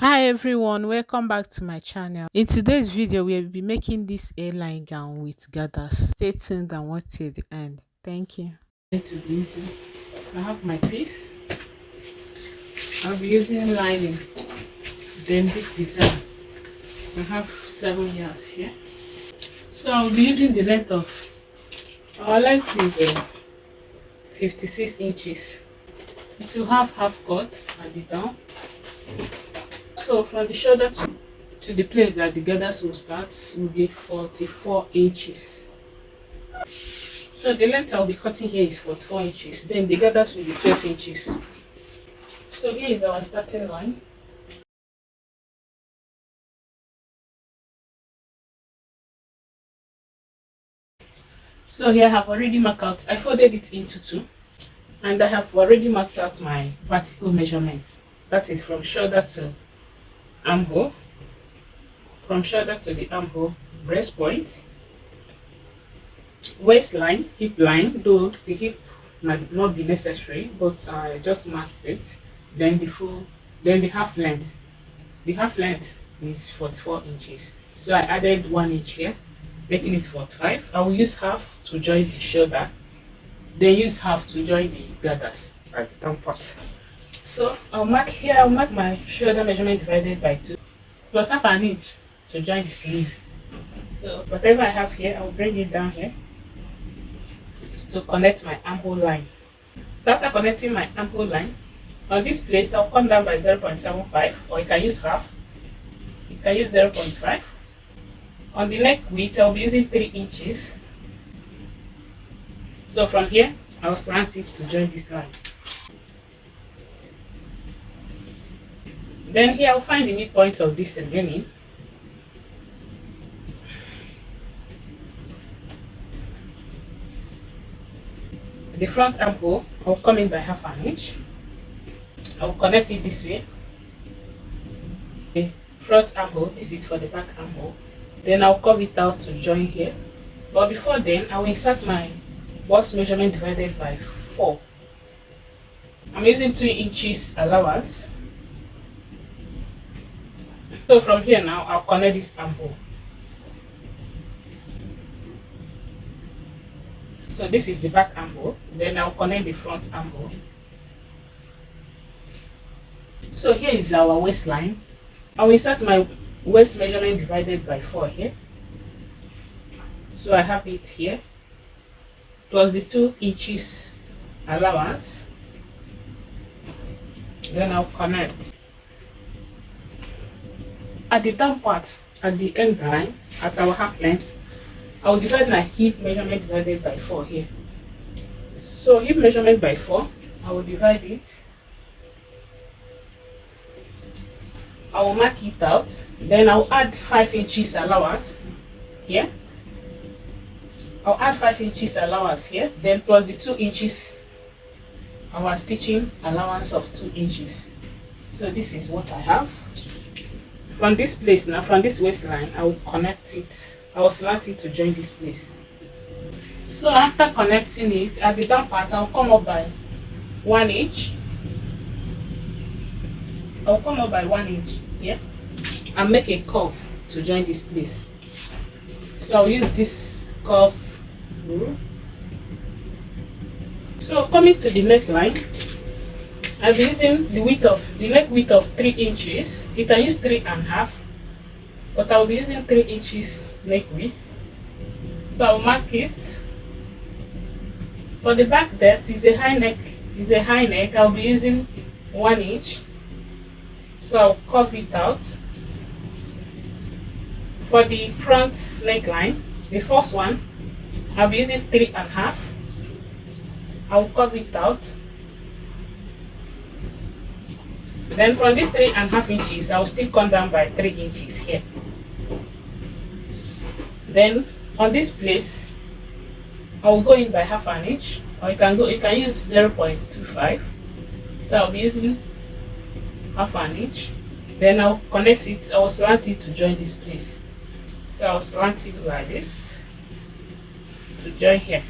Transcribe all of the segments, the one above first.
Hi everyone, welcome back to my channel. In today's video, we'll be making this airline gown with gathers. Stay tuned and watch till the end. Thank you. Going to be using, I have my piece. I'll be using lining. Then this design. I have 7 yards here. So I'll be using the length of, our length is 56 inches. It will have half cut at the down. So from the shoulder to the place that the gathers will start will be 44 inches. So the length I'll be cutting here is 44 inches. Then the gathers will be 12 inches. So here is our starting line. So here I have already marked out, I folded it into two. And I have already marked out my vertical measurements. That is from shoulder to armhole. From shoulder to the armhole, breast point, waistline, hip line, though the hip might not be necessary, but I just marked it. Then the half length. The half length is 44 inches. So I added 1 inch here, making it 45. I will use half to join the shoulder, then use half to join the gathers at the down part. So I'll mark my shoulder measurement divided by 2 plus half an inch to join the sleeve. So whatever I have here, I'll bring it down here to connect my armhole line. So after connecting my armhole line, on this place I'll come down by 0.75, or you can use half. You can use 0.5. On the neck width, I'll be using 3 inches. So from here, I'll slant it to join this line. Then here I'll find the midpoint of this remaining. The front armhole, I'll come in by half an inch. I'll connect it this way. The front armhole, this is for the back armhole. Then I'll curve it out to join here. But before then, I will insert my bust measurement divided by 4. I'm using 2 inches allowance. So from here now, I'll connect this armhole. So this is the back armhole. Then I'll connect the front armhole. So here is our waistline. I will insert my waist measurement divided by 4 here. So I have it here, plus the 2 inches allowance. Then I'll connect. At the down part, at the end line, at our half length, I'll divide my hip measurement divided by 4 here. So hip measurement by 4, I will divide it. I will mark it out. Then I'll add 5 inches allowance here. I'll add 5 inches allowance here. Then plus the 2 inches, our stitching allowance of 2 inches. So this is what I have. From this place now, from this waistline, I will connect it. I will slant it to join this place. So after connecting it, at the down part, I'll come up by 1 inch. I'll come up by 1 inch here and make a curve to join this place. So I'll use this curve rule. So coming to the neckline, I'll be using the neck width of 3 inches. You can use 3.5, but I'll be using 3 inches neck width. So I'll mark it. For the back depth is a high neck. I'll be using 1 inch. So I'll curve it out. For the front neckline, the first one, I'll be using 3.5. I'll curve it out. Then from this 3.5 inches, I'll still come down by 3 inches here. Then on this place, I will go in by half an inch, or you can use 0.25. So I'll be using half an inch. Then I'll connect it, I'll slant it to join this place. So I'll slant it like this to join here.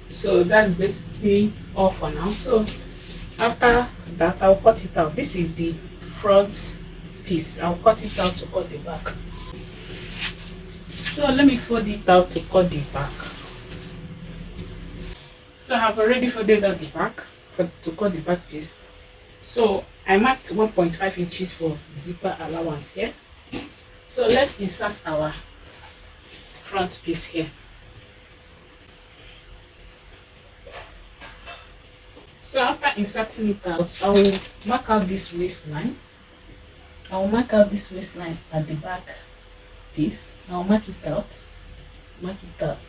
So that's basically all for now. So after that, I'll cut it out. This is the front piece. I'll cut it out to cut the back. So let me fold it out to cut the back. So I have already folded out the back to cut the back piece. So I marked 1.5 inches for zipper allowance here. So let's insert our front piece here. So after inserting it out, I will mark out this waistline. I will mark out this waistline at the back piece. I'll mark it out. Mark it out.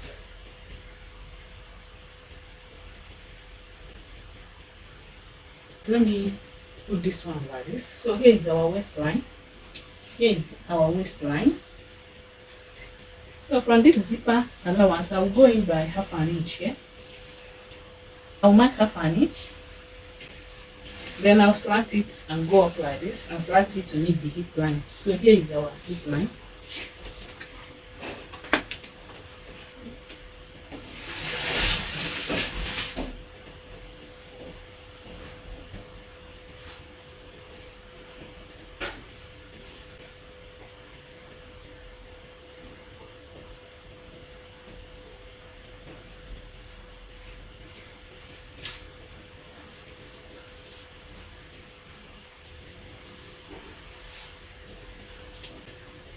Let me put this one like this. So here is our waistline. Here is our waistline. So from this zipper allowance, I will go in by half an inch here. I'll mark half an inch. Then I'll slant it and go up like this and slant it to meet the hip line. So here is our hip line.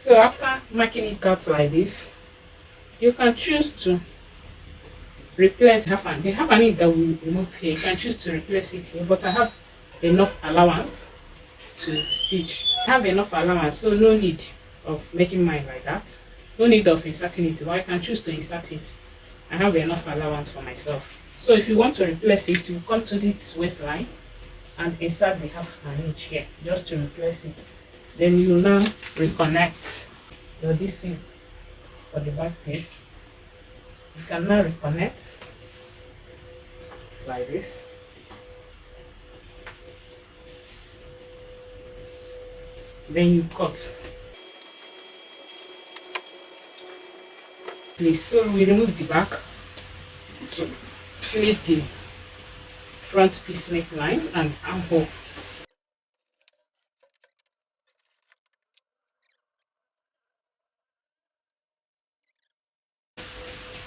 So after marking it out like this, you can choose to replace the half an inch that we remove here. You can choose to replace it here, but I have enough allowance to stitch. I have enough allowance, so no need of making mine like that. No need of inserting it, but I can choose to insert it. I have enough allowance for myself. So if you want to replace it, you come to this waistline and insert the half an inch here just to replace it. Then you will now reconnect your this thing for the back piece. You can now reconnect like this. Then you cut. Please, so we remove the back to finish the front piece neckline and armhole.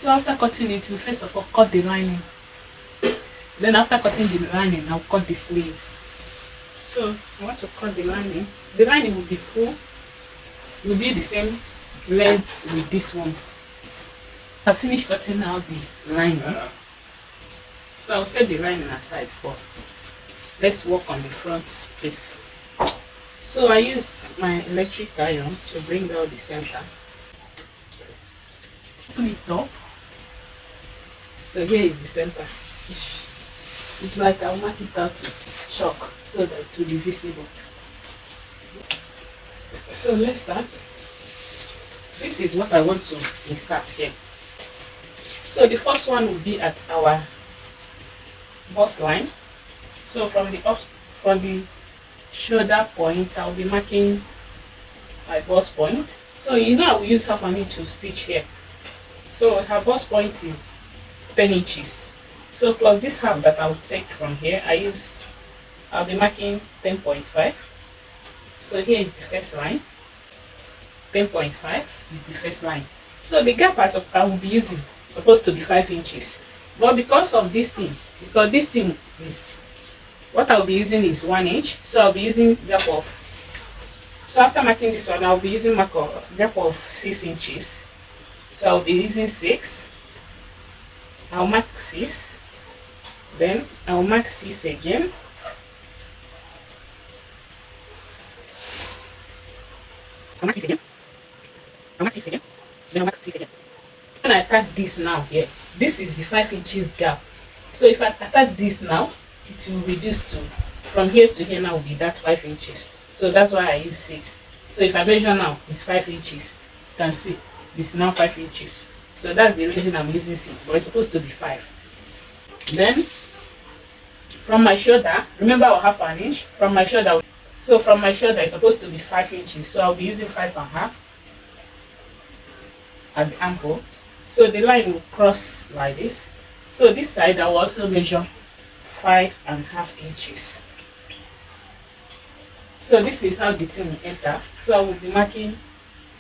So after cutting it, we first of all cut the lining. Then after cutting the lining, I'll cut the sleeve. So I want to cut the lining. The lining will be full. It will be the same length with this one. I finished cutting out the lining. So I'll set the lining aside first. Let's work on the front piece. So I used my electric iron to bring out the center. Open it up. So here is the center. It's like I'll mark it out with chalk so that it will be visible. So let's start. This is what I want to insert here. So the first one will be at our bust line. So from the shoulder point, I'll be marking my bust point. So you know I will use half an inch to stitch here. So her bust point is 10 inches. So plus this half that I will take from here, I'll be marking 10.5. So here is the first line. 10.5 is the first line. So the gap I will be using supposed to be 5 inches. But because of this thing, because this thing is, what I'll be using is 1 inch. So I'll be using gap of, so after marking this one, I'll be using gap of 6 inches. So I'll be using 6. I'll mark 6. Then I'll mark 6 again. I'll mark 6 again. I'll mark 6 again. Then I'll mark 6 again. When I attack this now here, this is the 5 inches gap. So if I attack this now, it will reduce to, from here to here now will be that 5 inches. So that's why I use 6. So if I measure now, it's 5 inches. You can see this is now 5 inches. So that's the reason I'm using 6, but it's supposed to be 5. Then from my shoulder, remember I'll have an inch from my shoulder. So from my shoulder it's supposed to be 5 inches. So I'll be using 5.5 at the armhole. So the line will cross like this. So this side I will also measure 5.5 inches. So this is how the thing will enter. So I will be marking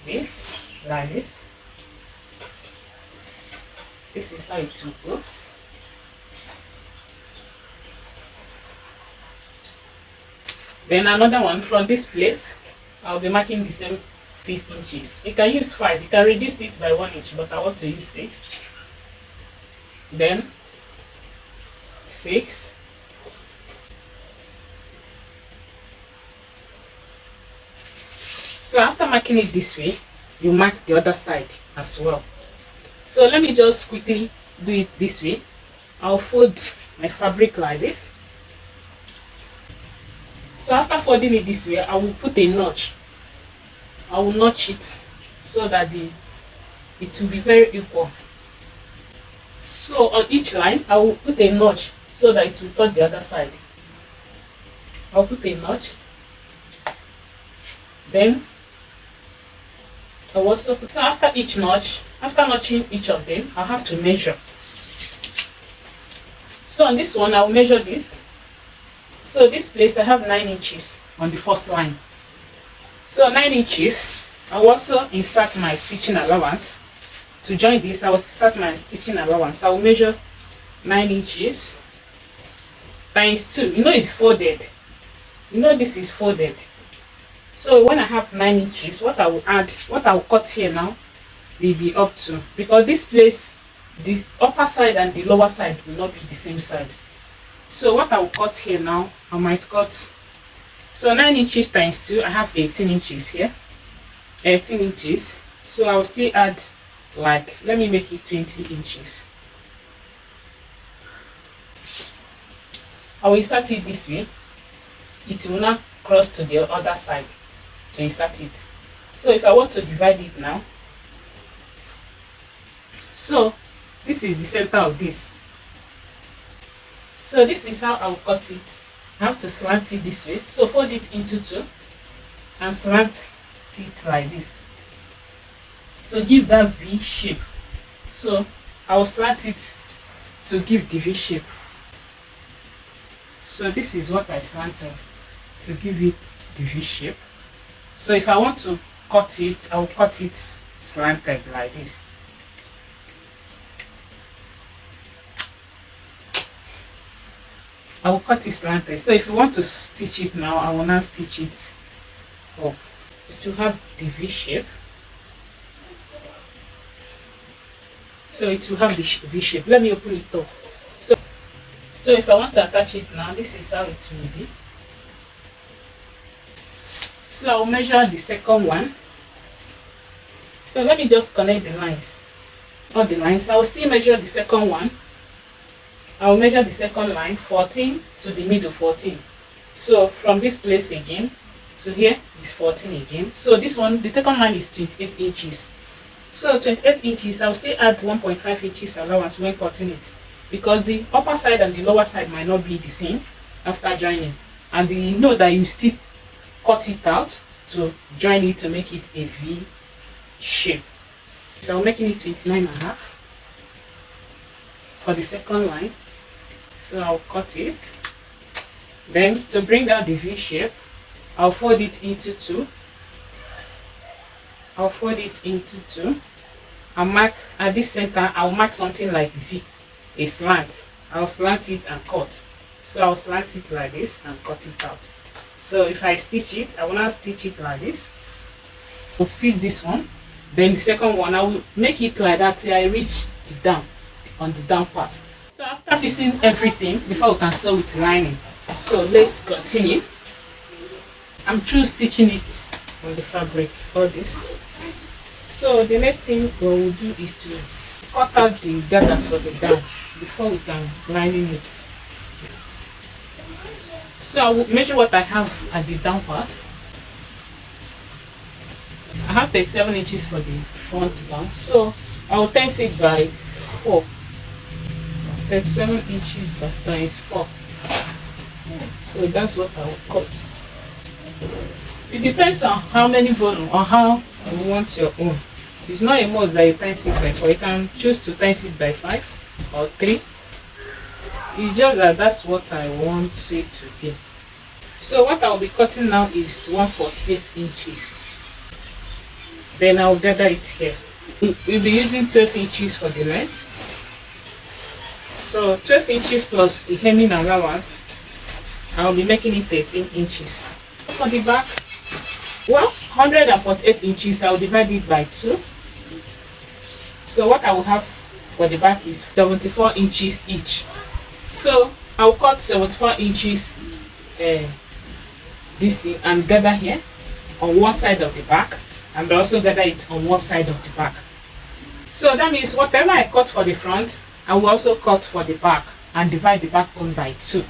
this like this. This is how it will go. Then another one from this place, I'll be marking the same 6 inches. You can use 5, you can reduce it by 1 inch, but I want to use 6. Then 6. So after marking it this way, you mark the other side as well. So let me just quickly do it this way. I'll fold my fabric like this. So after folding it this way, I will put a notch. I will notch it so that it will be very equal. So on each line, I will put a notch so that it will touch the other side. I'll put a notch. Then I will also put, so after each notch, after notching each of them, I'll have to measure. So on this one, I will measure this. So this place, I have 9 inches on the first line. So 9 inches, I will also insert my stitching allowance. To join this, I will insert my stitching allowance. I will measure 9 inches times 2. You know it's folded. You know this is folded. So when I have 9 inches, what I will add, what I will cut here now will be up to, because this place, the upper side and the lower side will not be the same size. So what I will cut here now, I might cut, so 9 inches times 2, I have 18 inches here. 18 inches. So I will still add, like, let me make it 20 inches. I will insert it this way. It will not cross to the other side to insert it. So if I want to divide it now, so this is the center of this. So this is how I will cut it. I have to slant it this way. So fold it into 2 and slant it like this. So give that V shape. So I will slant it to give the V shape. So this is what I slanted to give it the V shape. So if I want to cut it, I will cut it slanted like this. I will cut it slanted. So if you want to stitch it now, I will now stitch it up. It will have the V shape. So it will have the V shape. Let me open it up. So if I want to attach it now, this is how it will be. So I will measure the second one. So let me just connect the lines. Not the lines. I will still measure the second one. I will measure the second line 14 to the middle 14. So from this place again to here is 14 again. So this one, the second line is 28 inches. So 28 inches, I will still add 1.5 inches allowance when cutting it, because the upper side and the lower side might not be the same after joining, and you know that you still cut it out to join it to make it a V shape. So I'm making it 29.5 for the second line. So I'll cut it. Then to bring out the V shape, I'll fold it into 2. I'll fold it into 2 and mark at this center. I'll mark something like V, a slant. I'll slant it and cut. So I'll slant it like this and cut it out. So if I stitch it, I will now stitch it like this. I'll fit this one. Then the second one, I will make it like that till I reach the down, on the down part. So after fixing everything, before we can sew with lining. So let's continue. I'm through stitching it on the fabric, all this. So the next thing we will do is to cut out the gathers for the down before we can line it. So I will measure what I have at the down part. I have 37 inches for the front down. So I will times it by 4. 37 inches by times 4. So that's what I will cut. It depends on how many volume or how you want your own. It's not a must that you times it by 4. You can choose to times it by 5 or 3. It's just that that's what I want it to be. So what I'll be cutting now is 148 inches. Then I'll gather it here. We'll be using 12 inches for the length. So 12 inches plus the hemming allowance, I'll be making it 13 inches. For the back, well, 148 inches, I'll divide it by 2. So what I will have for the back is 74 inches each. So I'll cut 74 inches this and gather here on one side of the back, and also gather it on one side of the back. So that means whatever I cut for the front, I will also cut for the back and divide the back on by 2.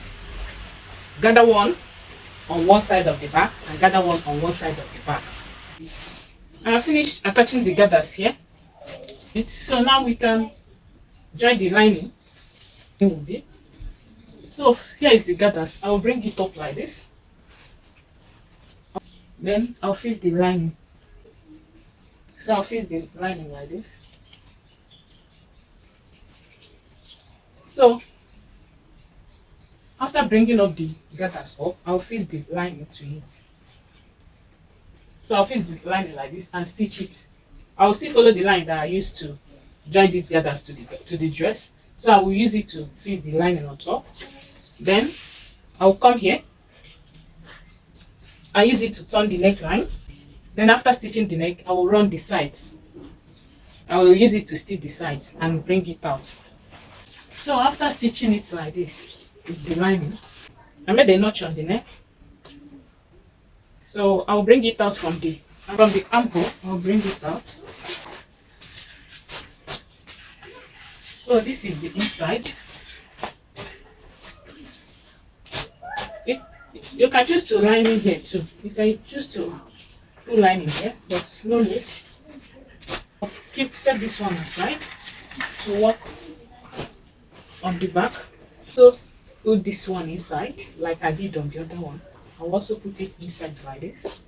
Gather one on one side of the back and gather one on one side of the back. I finished attaching the gathers here. So now we can join the lining. So here is the gathers. I will bring it up like this. Then I'll fix the lining. So I'll fix the lining like this. So after bringing up the gathers up, I'll fix the lining to it. So I'll fix the lining like this and stitch it. I'll still follow the line that I used to join these gathers to the dress. So I will use it to fix the lining on top. Then I'll come here. I use it to turn the neckline. Then after stitching the neck, I will run the sides. I will use it to stitch the sides and bring it out. So after stitching it like this with the lining, I made a notch on the neck. So I'll bring it out from the armhole. I'll bring it out. So this is the inside. You can choose to line in here too. You can choose to put line in here, but no need. Set this one aside to work on the back. So put this one inside like I did on the other one. I'll also put it inside like this.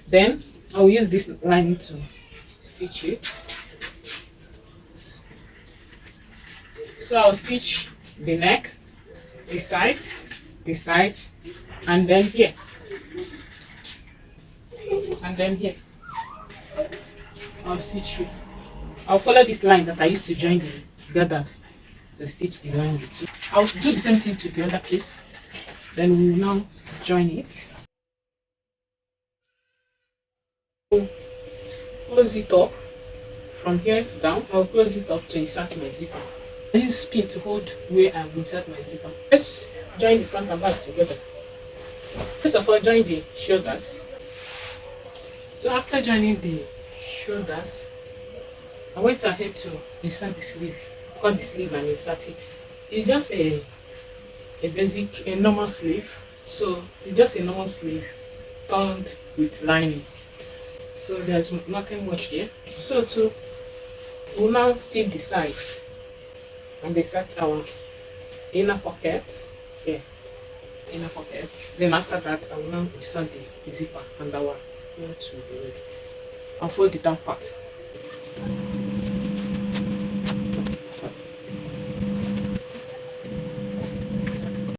Then I'll use this lining to stitch it. So I'll stitch the neck, the sides, and then here. And then here. I'll stitch it. I'll follow this line that I used to join the gathers to stitch the line with. I'll do the same thing to the other piece. Then we will now join it. Close it up from here down. I'll close it up to insert my zipper. I use pin to hold where I will insert my zipper. Let's join the front and back together. First of all, join the shoulders. So after joining the shoulders, I went ahead to insert the sleeve. Cut the sleeve and insert it. It's just a normal sleeve. So it's just a normal sleeve turned with lining. So there's nothing much here. So we'll now stitch the sides and insert our inner pockets here. Inner pockets. Then after that, I will now insert the zipper and our clothes will be ready. I'll fold the down part.